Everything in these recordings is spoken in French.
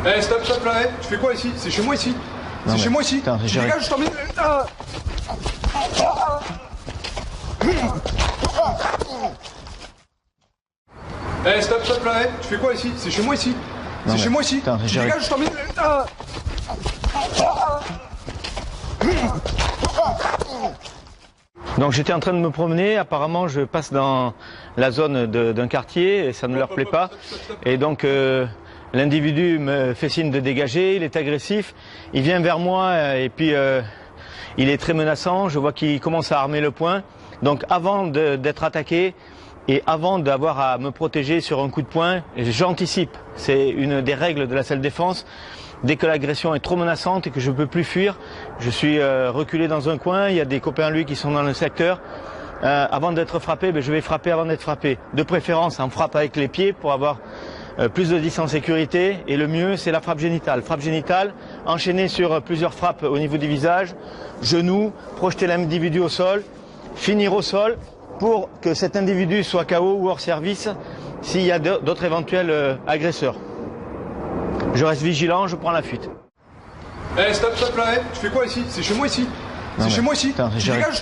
Eh, stop, stop là, eh. Tu fais quoi ici? C'est chez moi ici. C'est chez moi ici. Putain, Tu dégages, je t'emmène. Eh, stop, stop là, eh. Tu fais quoi ici? C'est chez moi ici. C'est chez moi ici. Putain, tu dégages, je t'emmène. Donc j'étais en train de me promener, apparemment je passe dans la zone d'un quartier et ça ne leur plaît pas. Et donc l'individu me fait signe de dégager, il est agressif, il vient vers moi et puis il est très menaçant, je vois qu'il commence à armer le poing. Donc avant d'être attaqué et avant d'avoir à me protéger sur un coup de poing, j'anticipe. C'est une des règles de la self-défense. Dès que l'agression est trop menaçante et que je ne peux plus fuir, je suis reculé dans un coin, il y a des copains lui qui sont dans le secteur. Avant d'être frappé, je vais frapper avant d'être frappé. De préférence, on frappe avec les pieds pour avoir plus de distance sécurité. Et le mieux, c'est la frappe génitale. Frappe génitale, enchaînée sur plusieurs frappes au niveau du visage, genoux, projeter l'individu au sol, finir au sol pour que cet individu soit KO ou hors service s'il y a d'autres éventuels agresseurs. Je reste vigilant, je prends la fuite. Eh, stop, stop là, eh. Tu fais quoi ici? C'est chez moi ici. C'est chez moi ici. Putain, tu dégages.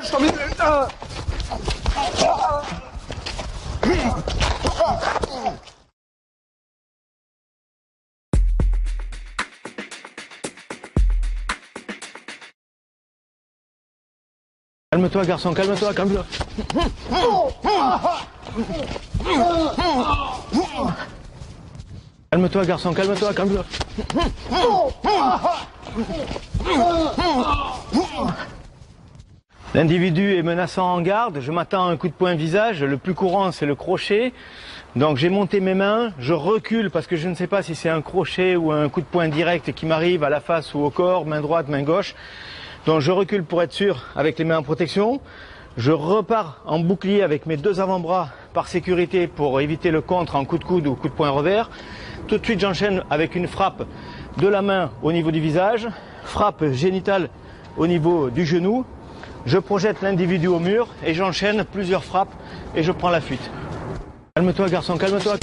Je t'emmène. Calme-toi garçon, calme-toi, calme-toi. Calme-toi garçon, calme-toi, calme-toi. L'individu est menaçant en garde, je m'attends à un coup de poing visage, le plus courant c'est le crochet. Donc j'ai monté mes mains, je recule parce que je ne sais pas si c'est un crochet ou un coup de poing direct qui m'arrive à la face ou au corps, main droite, main gauche. Donc je recule pour être sûr avec les mains en protection. Je repars en bouclier avec mes deux avant-bras par sécurité pour éviter le contre en coup de coude ou coup de poing revers. Tout de suite j'enchaîne avec une frappe de la main au niveau du visage, frappe génitale au niveau du genou. Je projette l'individu au mur et j'enchaîne plusieurs frappes et je prends la fuite. Calme-toi garçon, calme-toi.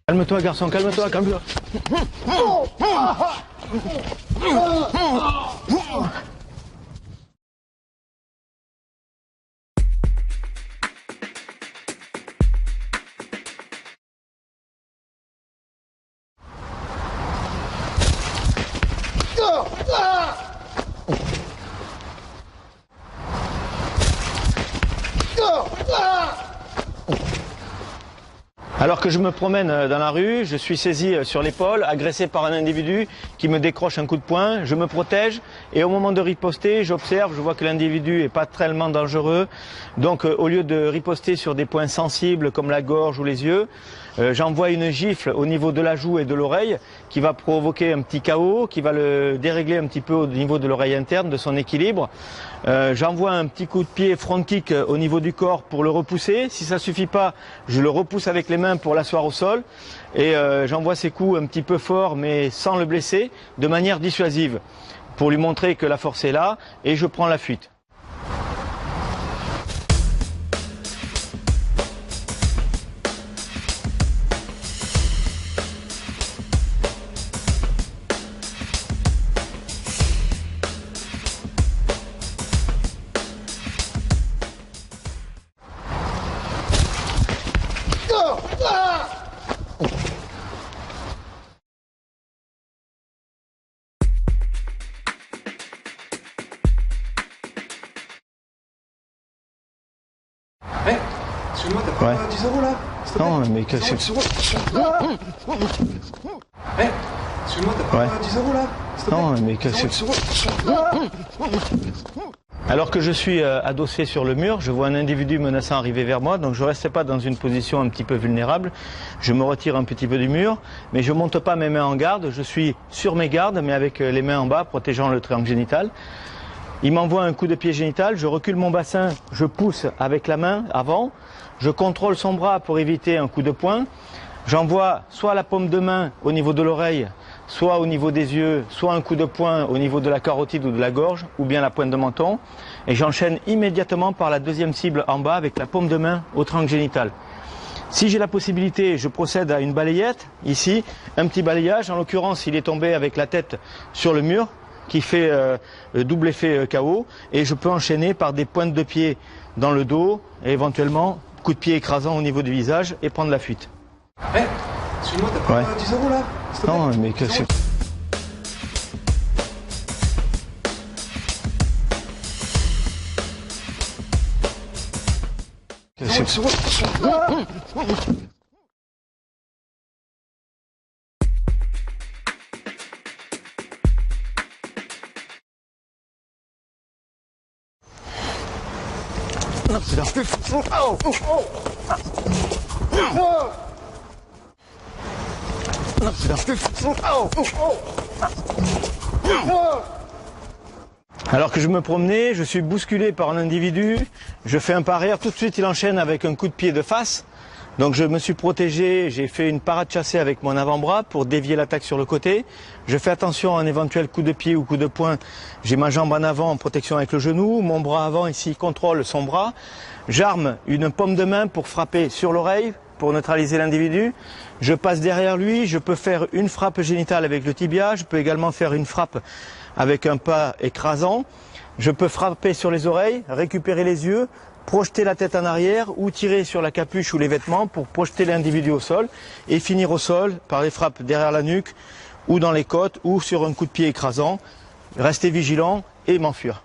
Calme-toi garçon, calme-toi, calme-toi. Alors que je me promène dans la rue, je suis saisi sur l'épaule, agressé par un individu qui me décroche un coup de poing, je me protège et au moment de riposter, j'observe, je vois que l'individu est pas tellement dangereux. Donc au lieu de riposter sur des points sensibles comme la gorge ou les yeux, j'envoie une gifle au niveau de la joue et de l'oreille qui va provoquer un petit KO, qui va le dérégler un petit peu au niveau de l'oreille interne, de son équilibre. J'envoie un petit coup de pied front kick au niveau du corps pour le repousser. Si ça suffit pas, je le repousse avec les mains pour l'asseoir au sol. Et j'envoie ces coups un petit peu forts mais sans le blesser, de manière dissuasive, pour lui montrer que la force est là et je prends la fuite. Eh, excuse-moi, t'as pas 10 € là? Non, mais que c'est... Eh, excuse-moi, t'as pas 10 € là? Non, mais que c'est... Alors que je suis adossé sur le mur, je vois un individu menaçant arriver vers moi, donc je ne reste pas dans une position un petit peu vulnérable. Je me retire un petit peu du mur, mais je ne monte pas mes mains en garde, je suis sur mes gardes, mais avec les mains en bas, protégeant le triangle génital. Il m'envoie un coup de pied génital, je recule mon bassin, je pousse avec la main avant, je contrôle son bras pour éviter un coup de poing. J'envoie soit la paume de main au niveau de l'oreille, soit au niveau des yeux, soit un coup de poing au niveau de la carotide ou de la gorge, ou bien la pointe de menton. Et j'enchaîne immédiatement par la deuxième cible en bas avec la paume de main au triangle génital. Si j'ai la possibilité, je procède à une balayette, ici, un petit balayage. En l'occurrence, il est tombé avec la tête sur le mur, qui fait double effet KO. Et je peux enchaîner par des pointes de pied dans le dos, et éventuellement, coup de pied écrasant au niveau du visage, et prendre la fuite. Eh, excuse-moi, t'as pas 10 € là? Non, mais que c'est... Non, c'est là. Non, c'est là. Alors que je me promenais, je suis bousculé par un individu, je fais un pas arrière, tout de suite il enchaîne avec un coup de pied de face. Donc je me suis protégé, j'ai fait une parade chassée avec mon avant-bras pour dévier l'attaque sur le côté. Je fais attention à un éventuel coup de pied ou coup de poing. J'ai ma jambe en avant en protection avec le genou, mon bras avant ici contrôle son bras. J'arme une paume de main pour frapper sur l'oreille, pour neutraliser l'individu. Je passe derrière lui, je peux faire une frappe génitale avec le tibia, je peux également faire une frappe avec un pas écrasant. Je peux frapper sur les oreilles, récupérer les yeux, projeter la tête en arrière ou tirer sur la capuche ou les vêtements pour projeter l'individu au sol et finir au sol par des frappes derrière la nuque ou dans les côtes ou sur un coup de pied écrasant. Rester vigilant et m'enfuir.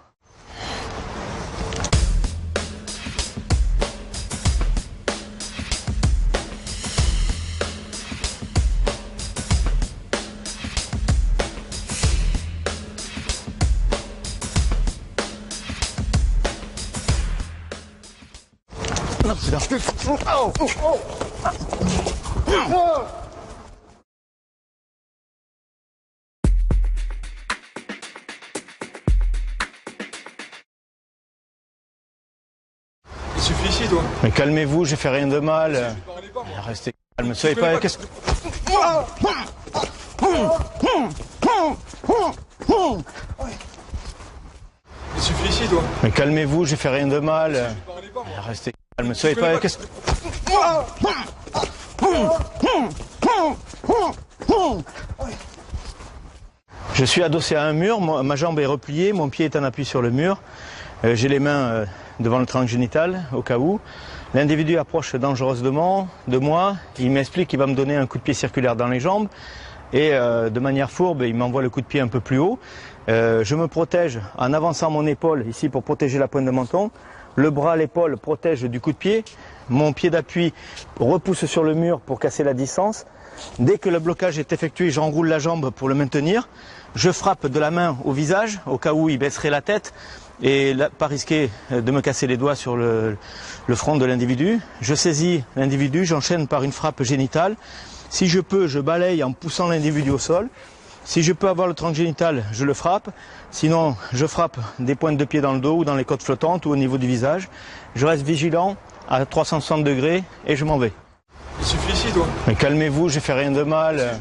Non, c'est là. Il suffit ici, toi. Mais calmez-vous, j'ai fait rien de mal. Restez calme, soyez pas... Qu'est-ce que... Il suffit ici, toi. Mais calmez-vous, j'ai fait rien de mal. Restez calme, soyez pas... Qu'est-ce que... Je suis adossé à un mur, ma jambe est repliée, mon pied est en appui sur le mur. J'ai les mains devant le triangle génital, au cas où. L'individu approche dangereusement de moi, il m'explique qu'il va me donner un coup de pied circulaire dans les jambes. Et de manière fourbe, il m'envoie le coup de pied un peu plus haut. Je me protège en avançant mon épaule ici pour protéger la pointe de menton. Le bras, l'épaule protège du coup de pied. Mon pied d'appui repousse sur le mur pour casser la distance. Dès que le blocage est effectué, j'enroule la jambe pour le maintenir. Je frappe de la main au visage, au cas où il baisserait la tête. Et là, pas risquer de me casser les doigts sur le front de l'individu. Je saisis l'individu, j'enchaîne par une frappe génitale. Si je peux, je balaye en poussant l'individu au sol. Si je peux avoir le triangle génital, je le frappe. Sinon, je frappe des pointes de pied dans le dos ou dans les côtes flottantes ou au niveau du visage. Je reste vigilant à 360 degrés et je m'en vais. Il suffit ici, toi. Mais calmez-vous, j'ai fait rien de mal.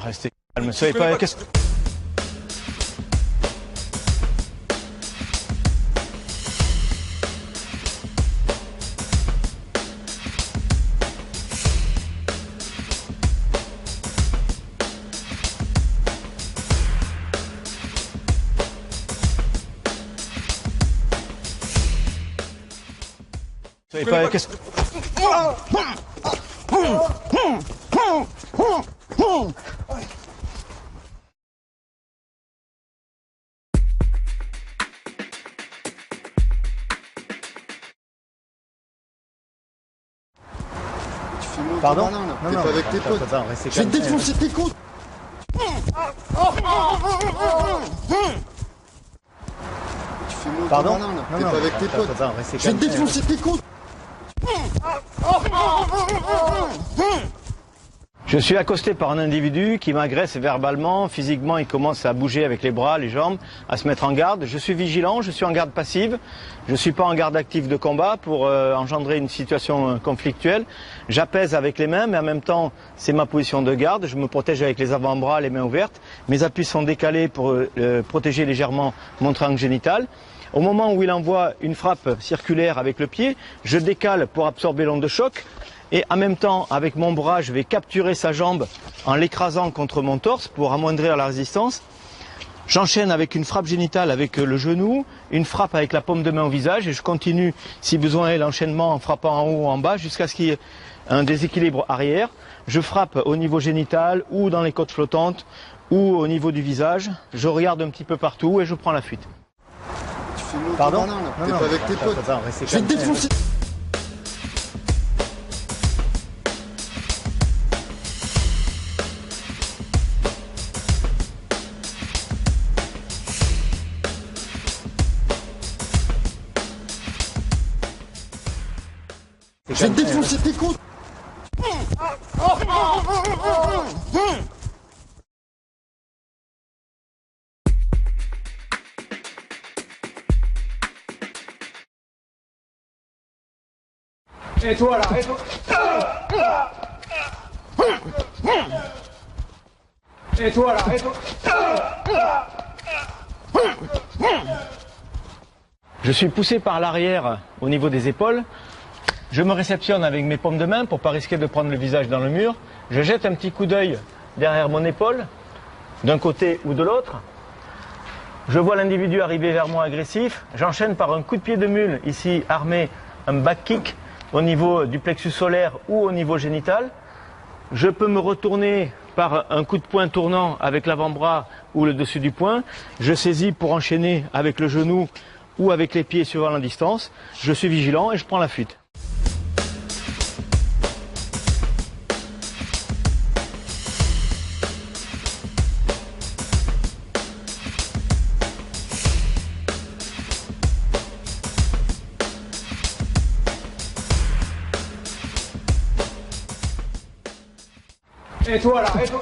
Restez calme, soyez pas... Soyez pas... Pardon? T'es pas avec tes potes. Je vais te défoncer tes côtes. Tu fais filmé au Pardon? malin, là. T'es pas avec tes potes. Je vais te défoncer tes comptes. Je suis accosté par un individu qui m'agresse verbalement, physiquement il commence à bouger avec les bras, les jambes, à se mettre en garde. Je suis vigilant, je suis en garde passive, je ne suis pas en garde active de combat pour engendrer une situation conflictuelle. J'apaise avec les mains, mais en même temps c'est ma position de garde, je me protège avec les avant-bras, les mains ouvertes. Mes appuis sont décalés pour protéger légèrement mon triangle génital. Au moment où il envoie une frappe circulaire avec le pied, je décale pour absorber l'onde de choc. Et en même temps, avec mon bras, je vais capturer sa jambe en l'écrasant contre mon torse pour amoindrir la résistance. J'enchaîne avec une frappe génitale avec le genou, une frappe avec la paume de main au visage et je continue, si besoin est, l'enchaînement en frappant en haut ou en bas jusqu'à ce qu'il y ait un déséquilibre arrière. Je frappe au niveau génital ou dans les côtes flottantes ou au niveau du visage. Je regarde un petit peu partout et je prends la fuite. Tu filmé au Pardon? malin, là. T'es pas avec tes potes. Je vais te défoncer. Je vais te défoncer tes comptes. Et toi là, et toi. Et toi là, et toi. Je suis poussé par l'arrière au niveau des épaules. Je me réceptionne avec mes paumes de main pour pas risquer de prendre le visage dans le mur. Je jette un petit coup d'œil derrière mon épaule, d'un côté ou de l'autre. Je vois l'individu arriver vers moi agressif. J'enchaîne par un coup de pied de mule, ici armé, un back kick au niveau du plexus solaire ou au niveau génital. Je peux me retourner par un coup de poing tournant avec l'avant-bras ou le dessus du poing. Je saisis pour enchaîner avec le genou ou avec les pieds suivant la distance. Je suis vigilant et je prends la fuite. Et toi là, et toi.